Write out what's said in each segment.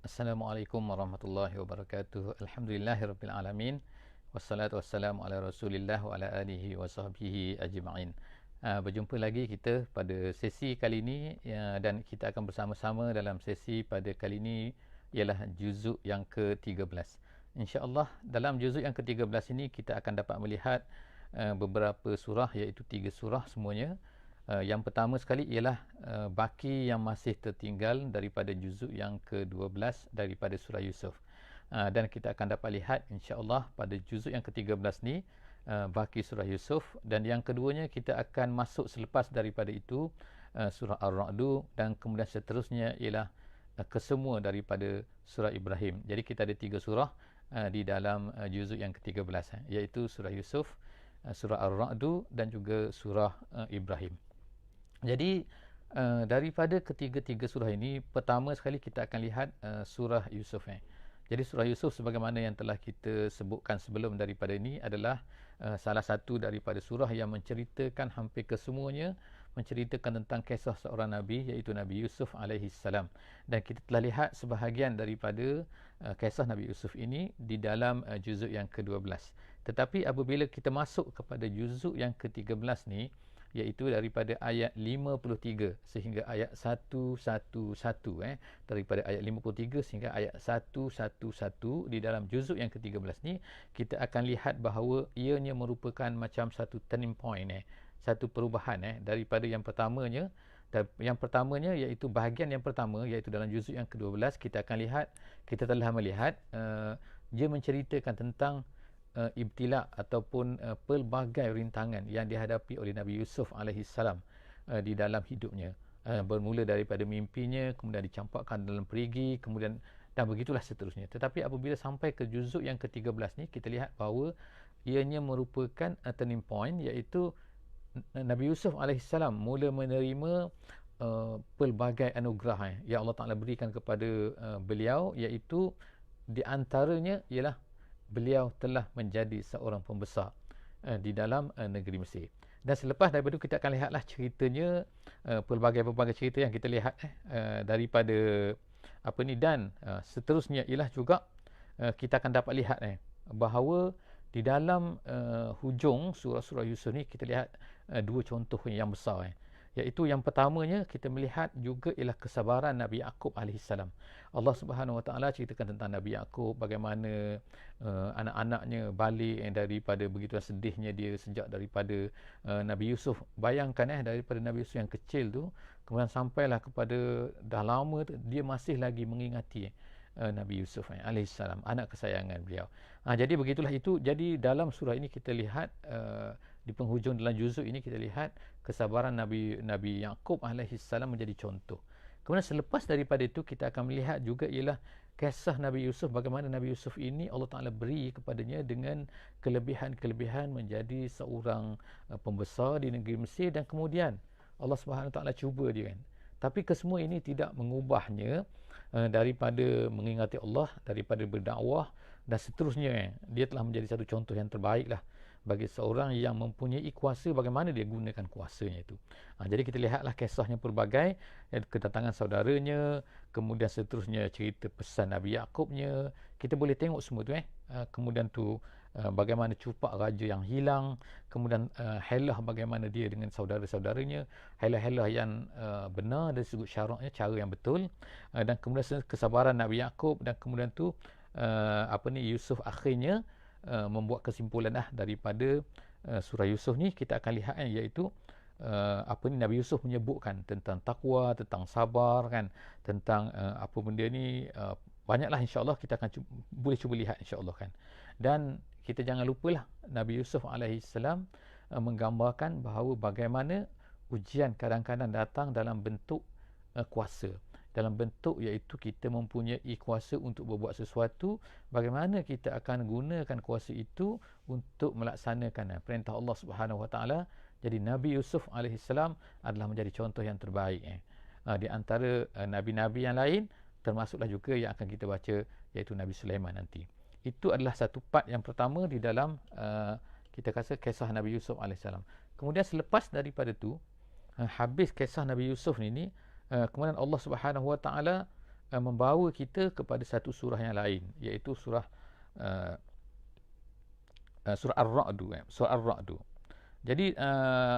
Assalamualaikum warahmatullahi wabarakatuh. Alhamdulillahirabbil alamin. Wassalatu wassalamu ala Rasulillah wa ala alihi wa sahbihi ajma'in. Berjumpa lagi kita pada sesi kali ini dan kita akan bersama-sama dalam sesi pada kali ini ialah juzuk yang ke-13. Insya-Allah dalam juzuk yang ke-13 ini kita akan dapat melihat beberapa surah, iaitu 3 surah semuanya. Yang pertama sekali ialah baki yang masih tertinggal daripada juzuk yang ke-12 daripada surah Yusuf. Dan kita akan dapat lihat insya-Allah pada juzuk yang ke-13 ni baki surah Yusuf, dan yang keduanya kita akan masuk selepas daripada itu surah Ar-Ra'd, dan kemudian seterusnya ialah kesemua daripada surah Ibrahim. Jadi kita ada 3 surah di dalam juzuk yang ke-13, iaitu surah Yusuf, surah Ar-Ra'd dan juga surah Ibrahim. Jadi daripada ketiga-tiga surah ini, pertama sekali kita akan lihat surah Yusuf. Jadi surah Yusuf sebagaimana yang telah kita sebutkan sebelum daripada ini adalah salah satu daripada surah yang menceritakan hampir kesemuanya, menceritakan tentang kisah seorang Nabi, iaitu Nabi Yusuf alaihi salam. Dan kita telah lihat sebahagian daripada kisah Nabi Yusuf ini di dalam juzuk yang ke-12. Tetapi apabila kita masuk kepada juzuk yang ke-13 ni, iaitu daripada ayat 53 sehingga ayat 111, daripada ayat 53 sehingga ayat 111 di dalam juzuk yang ke-13 ni, kita akan lihat bahawa ianya merupakan macam satu turning point, satu perubahan daripada yang pertamanya. Yang pertamanya iaitu bahagian yang pertama, iaitu dalam juzuk yang ke-12 kita telah melihat dia menceritakan tentang ibtila ataupun pelbagai rintangan yang dihadapi oleh Nabi Yusuf AS di dalam hidupnya, bermula daripada mimpinya, kemudian dicampakkan dalam perigi, kemudian dan begitulah seterusnya. Tetapi apabila sampai ke juzuk yang ke-13 ni, kita lihat bahawa ianya merupakan turning point, iaitu Nabi Yusuf AS mula menerima pelbagai anugerah yang Allah Ta'ala berikan kepada beliau, iaitu di antaranya ialah beliau telah menjadi seorang pembesar di dalam negeri Mesir. Dan selepas daripada itu kita akan lihatlah ceritanya, pelbagai-pelbagai cerita yang kita lihat daripada dan seterusnya ialah juga kita akan dapat lihat bahawa di dalam hujung surah-surah Yusuf ni kita lihat dua contoh yang besar, iaitu yang pertamanya kita melihat juga ialah kesabaran Nabi Yaqub alaihissalam. Allah Subhanahu Wa Taala ceritakan tentang Nabi Yaqub, bagaimana anak-anaknya balik daripada begitu sedihnya dia sejak daripada Nabi Yusuf. Bayangkan daripada Nabi Yusuf yang kecil tu, kemudian sampailah kepada dah lama tu, dia masih lagi mengingati Nabi Yusuf alaihissalam, anak kesayangan beliau. Jadi begitulah itu. Jadi dalam surah ini kita lihat di penghujung dalam juzuk ini kita lihat kesabaran Nabi Yaqub alaihissalam menjadi contoh. Kemudian selepas daripada itu kita akan melihat juga ialah kisah Nabi Yusuf, bagaimana Nabi Yusuf ini Allah Ta'ala beri kepadanya dengan kelebihan-kelebihan menjadi seorang pembesar di negeri Mesir, dan kemudian Allah Subhanahu Ta'ala cuba dia tapi kesemua ini tidak mengubahnya daripada mengingati Allah, daripada berdakwah dan seterusnya. Dia telah menjadi satu contoh yang terbaik lah bagi seorang yang mempunyai kuasa, bagaimana dia gunakan kuasanya itu. Jadi kita lihatlah kisahnya pelbagai, kedatangan saudaranya, kemudian seterusnya cerita pesan Nabi Yaqubnya, kita boleh tengok semua tu kemudian tu bagaimana cupak raja yang hilang, kemudian helah bagaimana dia dengan saudara-saudaranya, helah-helah yang benar dari sudut syaraknya, cara yang betul, dan kemudian kesabaran Nabi Yaqub, dan kemudian tu Yusuf akhirnya membuat kesimpulan daripada surah Yusuf ni. Kita akan lihat iaitu Nabi Yusuf menyebutkan tentang takwa, tentang sabar tentang apa benda ni, banyaklah insya-Allah kita akan boleh cuba lihat insya-Allah Dan kita jangan lupalah Nabi Yusuf alaihissalam menggambarkan bahawa bagaimana ujian kadang-kadang datang dalam bentuk kuasa, dalam bentuk iaitu kita mempunyai kuasa untuk berbuat sesuatu, bagaimana kita akan gunakan kuasa itu untuk melaksanakan perintah Allah Subhanahu Wa Taala. Jadi Nabi Yusuf alaihissalam adalah menjadi contoh yang terbaik di antara nabi-nabi yang lain, termasuklah juga yang akan kita baca iaitu Nabi Sulaiman nanti. Itu adalah satu part yang pertama di dalam kita kata kisah Nabi Yusuf alaihissalam. Kemudian selepas daripada tu habis kisah Nabi Yusuf ni kemudian Allah Subhanahu Wa Taala membawa kita kepada satu surah yang lain, iaitu surah uh, surah Ar-Ra'd, surah Ar-Ra'd. Jadi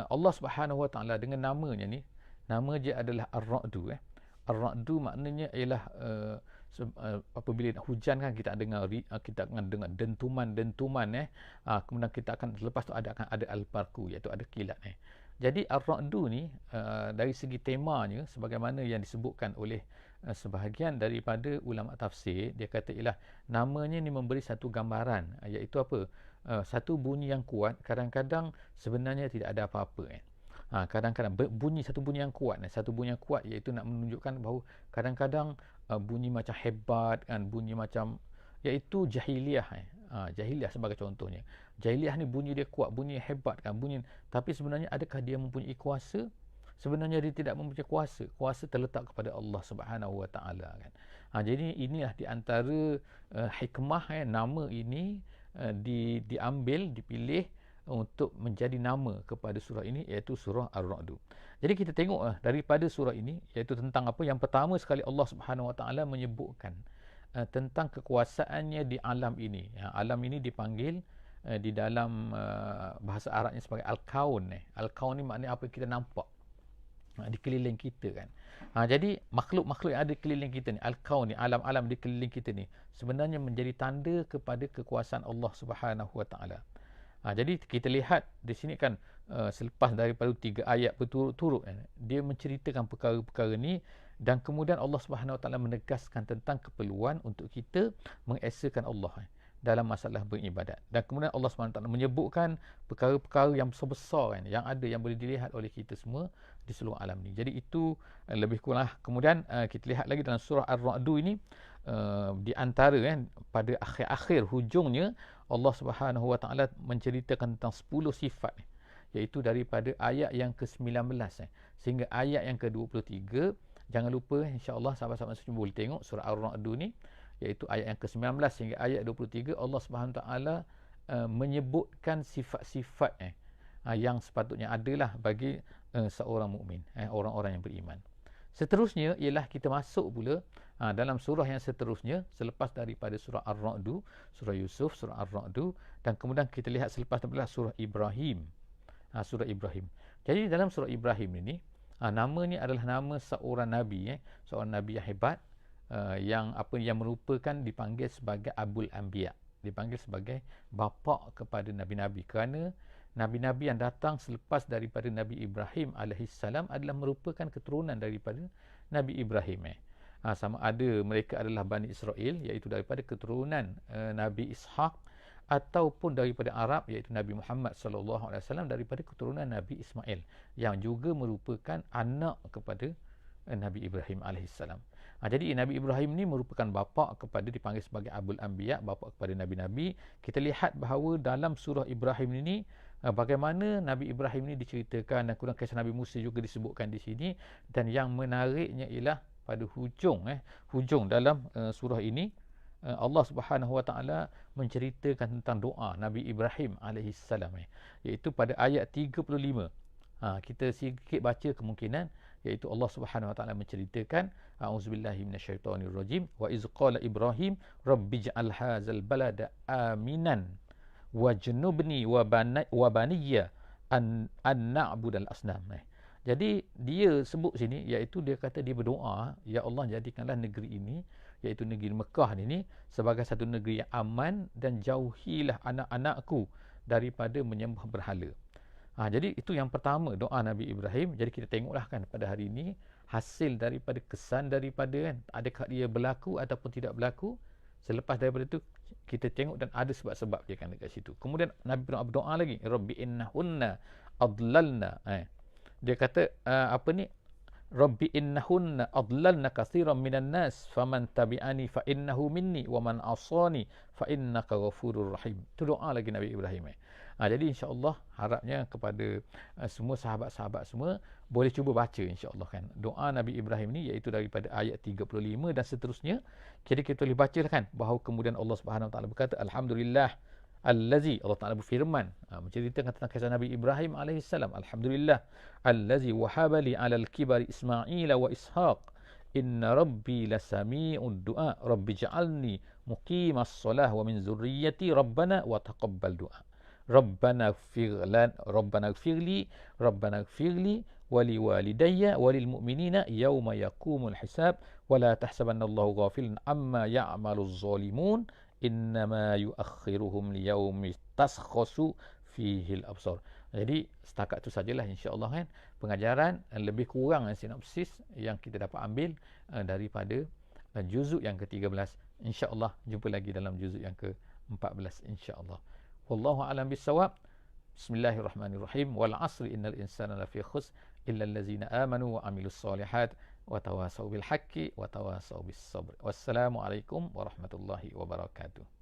Allah Subhanahu Wa Taala dengan namanya ni, nama dia adalah Ar-Ra'd. Ar-Ra'd maknanya ialah apabila hujan kan kita akan dengar dentuman, kemudian kita akan lepas tu akan ada al-barku, iaitu ada kilat. Jadi Ar-Ra'd ni dari segi temanya, sebagaimana yang disebutkan oleh sebahagian daripada ulama tafsir, dia kata ialah namanya ni memberi satu gambaran, iaitu apa? Satu bunyi yang kuat, kadang-kadang sebenarnya tidak ada apa-apa. Kadang-kadang satu bunyi yang kuat, iaitu nak menunjukkan bahawa kadang-kadang bunyi macam hebat kan, bunyi macam, iaitu jahiliyah. Jahiliyah sebagai contohnya. Jahiliyah ni bunyi dia kuat, bunyi hebat kan, bunyi, tapi sebenarnya adakah dia mempunyai kuasa? Sebenarnya dia tidak mempunyai kuasa. Kuasa terletak kepada Allah Subhanahu Wa Taala kan. Jadi inilah di antara hikmah nama ini dipilih untuk menjadi nama kepada surah ini, iaitu surah Ar-Ra'd. Jadi kita tengok daripada surah ini, iaitu tentang apa? Yang pertama sekali Allah Subhanahu Wa Taala menyebutkan tentang kekuasaannya di alam ini. Alam ini dipanggil di dalam bahasa Arabnya sebagai Al-Kaun. Al-Kaun ni maknanya apa yang kita nampak di keliling kita kan. Jadi makhluk-makhluk yang ada di keliling kita ni, Al-Kaun ni, alam-alam di keliling kita ni, sebenarnya menjadi tanda kepada kekuasaan Allah Subhanahu Wa Taala. Jadi kita lihat di sini kan, selepas daripada 3 ayat berturut-turut, dia menceritakan perkara-perkara ni, dan kemudian Allah Subhanahu Wa Taala menegaskan tentang keperluan untuk kita mengesakan Allah dalam masalah beribadat. Dan kemudian Allah SWT menyebutkan perkara-perkara yang besar-besar kan, yang ada, yang boleh dilihat oleh kita semua di seluruh alam ni. Jadi itu lebih kurang. Kemudian kita lihat lagi dalam surah Ar-Ra'd ini, di antara pada akhir-akhir hujungnya, Allah Subhanahu Wa Taala menceritakan tentang 10 sifat, iaitu daripada ayat yang ke-19 sehingga ayat yang ke-23. Jangan lupa, insya-Allah sahabat-sahabat semua boleh tengok surah Ar-Ra'd ni, iaitu ayat yang ke-19 hingga ayat 23. Allah Subhanahu Taala menyebutkan sifat-sifat yang sepatutnya adalah bagi seorang mukmin, orang-orang yang beriman. Seterusnya ialah kita masuk pula dalam surah yang seterusnya selepas daripada surah Ar-Ra'd, surah Yusuf, surah Ar-Ra'd, dan kemudian kita lihat selepas itu surah Ibrahim. Surah Ibrahim. Jadi dalam surah Ibrahim ini, nama ni adalah nama seorang nabi, seorang nabi yang hebat, yang merupakan dipanggil sebagai Abul Anbiya, dipanggil sebagai bapa kepada nabi-nabi, kerana nabi-nabi yang datang selepas daripada Nabi Ibrahim alaihissalam adalah merupakan keturunan daripada Nabi Ibrahim. Sama ada mereka adalah Bani Israel, iaitu daripada keturunan Nabi Ishaq, ataupun daripada Arab, iaitu Nabi Muhammad SAW daripada keturunan Nabi Ismail, yang juga merupakan anak kepada Nabi Ibrahim alaihissalam. Jadi Nabi Ibrahim ni merupakan bapa kepada, dipanggil sebagai Abul Anbiya, bapa kepada nabi-nabi. Kita lihat bahawa dalam surah Ibrahim ini, bagaimana Nabi Ibrahim ni diceritakan, dan kemudian kisah Nabi Musa juga disebutkan di sini. Dan yang menariknya ialah pada hujung dalam surah ini, Allah Subhanahu Wa Taala menceritakan tentang doa Nabi Ibrahim alaihissalam, iaitu pada ayat 35. Kita sikit baca kemungkinan, iaitu Allah Subhanahu Wa Taala menceritakan, a'udzubillahi minasyaitonirrajim, wa iz qala Ibrahim rabbij'al hadzal balada aminan wajnubni wa baniyya an na'budal asnam. Jadi dia sebut sini, iaitu dia kata dia berdoa, ya Allah, jadikanlah negeri ini, iaitu negeri Mekah ini, sebagai satu negeri yang aman, dan jauhilah anak-anakku daripada menyembah berhala. Jadi itu yang pertama, doa Nabi Ibrahim. Jadi kita tengoklah kan pada hari ini, hasil daripada kesan daripada adakah dia berlaku ataupun tidak berlaku. Selepas daripada itu kita tengok, dan ada sebab-sebab dia kan dekat situ. Kemudian Nabi berdoa lagi, Rabbi innahunna adlalna. Dia kata Rabbi innahunna adlalna katsiran minan nas faman tabi'ani fa innahu minni wa man asani fa innaka ghafurur rahim. Itu doa lagi Nabi Ibrahim. Jadi insya-Allah harapnya kepada semua sahabat-sahabat semua boleh cuba baca insya-Allah kan doa Nabi Ibrahim ni, iaitu daripada ayat 35 dan seterusnya. Jadi kita boleh bacalah kan bahawa kemudian Allah Subhanahu Wa Taala berkata, alhamdulillah allazi, Allah Taala berfirman menceritakan tentang kisah Nabi Ibrahim alaihissalam. Alhamdulillah allazi wahaba li 'alal kibari Ismail wa Ishaq inna rabbi lasami'ud du'a rabbi ja'alni muqimas shalah wa min zurriyyati rabbana wa taqabbal du'a rabbana ighfirli wa liwalidayya wa lil mu'minina yawma yaqumul hisab wa la tahsabanna Allahu ghafilan amma ya'maluz zalimun innama yuakhiruhum liyaumin taskhasu fihi al-absar. Jadi setakat itu sajalah insya-Allah kan pengajaran lebih kurang sinopsis yang kita dapat ambil daripada juzuk yang ke-13. Insya-Allah jumpa lagi dalam juzuk yang ke-14 insya-Allah. Wallahu a'lam bissawab. Bismillahirrahmanirrahim. Wal 'asri innal insana lafi khusr illa allazina amanu wa 'amilus solihat wa tawasaw bil haqqi wa tawasaw bis sabr. Wassalamu alaikum warahmatullahi wabarakatuh.